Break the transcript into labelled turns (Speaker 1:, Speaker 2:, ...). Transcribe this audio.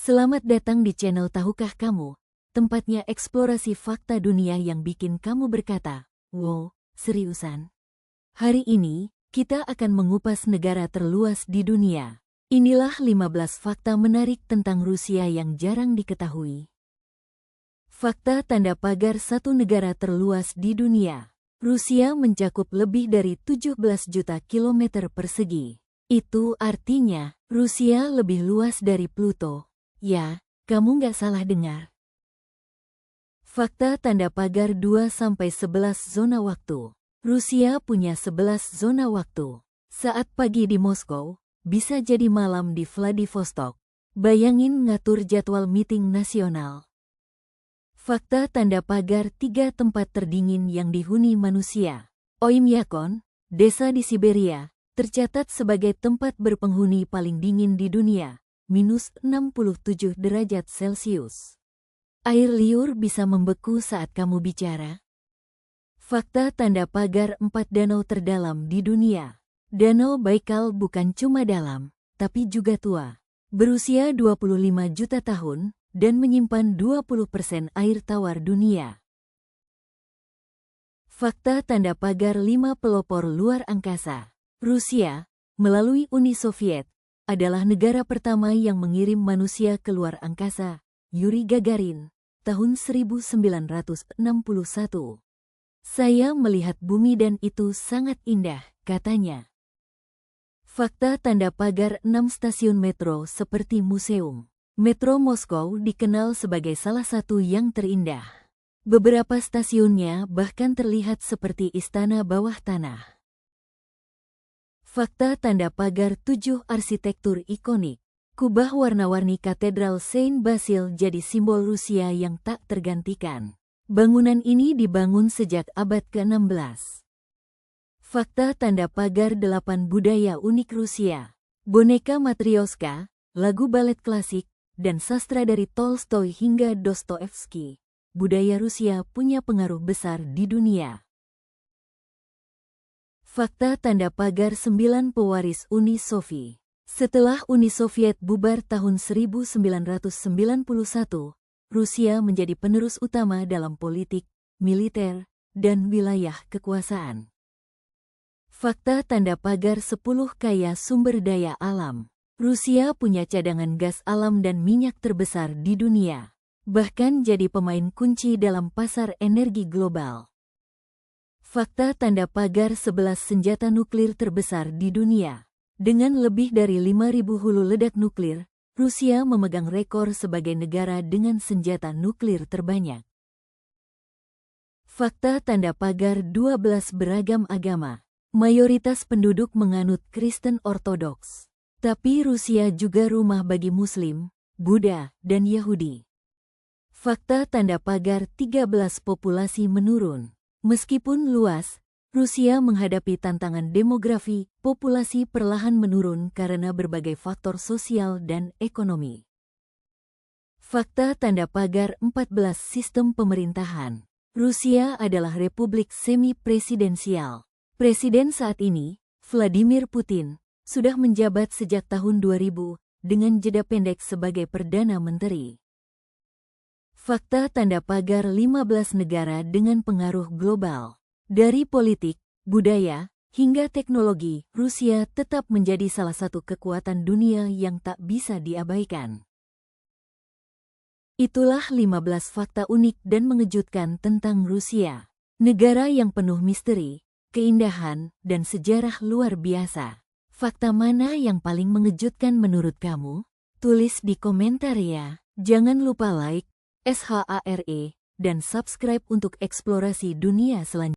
Speaker 1: Selamat datang di channel Tahukah Kamu, tempatnya eksplorasi fakta dunia yang bikin kamu berkata, "Wow, seriusan?" Hari ini, kita akan mengupas negara terluas di dunia. Inilah 15 fakta menarik tentang Rusia yang jarang diketahui. Fakta tanda pagar satu negara terluas di dunia. Rusia mencakup lebih dari 17 juta kilometer persegi. Itu artinya, Rusia lebih luas dari Pluto. Ya, kamu nggak salah dengar. Fakta tanda pagar 2-11 zona waktu. Rusia punya 11 zona waktu. Saat pagi di Moskow, bisa jadi malam di Vladivostok. Bayangin ngatur jadwal meeting nasional. Fakta tanda pagar 3 tempat terdingin yang dihuni manusia. Oymyakon, desa di Siberia, tercatat sebagai tempat berpenghuni paling dingin di dunia. -67 derajat Celcius. Air liur bisa membeku saat kamu bicara. Fakta tanda pagar 4 danau terdalam di dunia. Danau Baikal bukan cuma dalam, tapi juga tua. Berusia 25 juta tahun dan menyimpan 20% air tawar dunia. Fakta tanda pagar 5 pelopor luar angkasa. Rusia, melalui Uni Soviet, adalah negara pertama yang mengirim manusia ke luar angkasa, Yuri Gagarin, tahun 1961. Saya melihat bumi dan itu sangat indah, katanya. Fakta tanda pagar 6 stasiun metro seperti museum. Metro Moskow dikenal sebagai salah satu yang terindah. Beberapa stasiunnya bahkan terlihat seperti istana bawah tanah. Fakta tanda pagar 7 arsitektur ikonik. Kubah warna-warni Katedral Saint Basil jadi simbol Rusia yang tak tergantikan. Bangunan ini dibangun sejak abad ke-16. Fakta tanda pagar 8 budaya unik Rusia. Boneka Matryoshka, lagu balet klasik, dan sastra dari Tolstoy hingga Dostoevsky. Budaya Rusia punya pengaruh besar di dunia. Fakta tanda pagar 9 pewaris Uni Soviet. Setelah Uni Soviet bubar tahun 1991, Rusia menjadi penerus utama dalam politik, militer, dan wilayah kekuasaan. Fakta tanda pagar 10 kaya sumber daya alam. Rusia punya cadangan gas alam dan minyak terbesar di dunia, bahkan jadi pemain kunci dalam pasar energi global. Fakta tanda pagar 11 senjata nuklir terbesar di dunia. Dengan lebih dari 5.000 hulu ledak nuklir, Rusia memegang rekor sebagai negara dengan senjata nuklir terbanyak. Fakta tanda pagar 12 beragam agama. Mayoritas penduduk menganut Kristen Ortodoks. Tapi Rusia juga rumah bagi Muslim, Buddha, dan Yahudi. Fakta tanda pagar 13 populasi menurun. Meskipun luas, Rusia menghadapi tantangan demografi, populasi perlahan menurun karena berbagai faktor sosial dan ekonomi. Fakta tanda pagar 14 sistem pemerintahan. Rusia adalah republik semi-presidensial. Presiden saat ini, Vladimir Putin, sudah menjabat sejak tahun 2000 dengan jeda pendek sebagai Perdana Menteri. Fakta tanda pagar 15 negara dengan pengaruh global. Dari politik, budaya, hingga teknologi, Rusia tetap menjadi salah satu kekuatan dunia yang tak bisa diabaikan. Itulah 15 fakta unik dan mengejutkan tentang Rusia. Negara yang penuh misteri, keindahan, dan sejarah luar biasa. Fakta mana yang paling mengejutkan menurut kamu? Tulis di komentar ya. Jangan lupa like, SHARE, dan subscribe untuk eksplorasi dunia selanjutnya.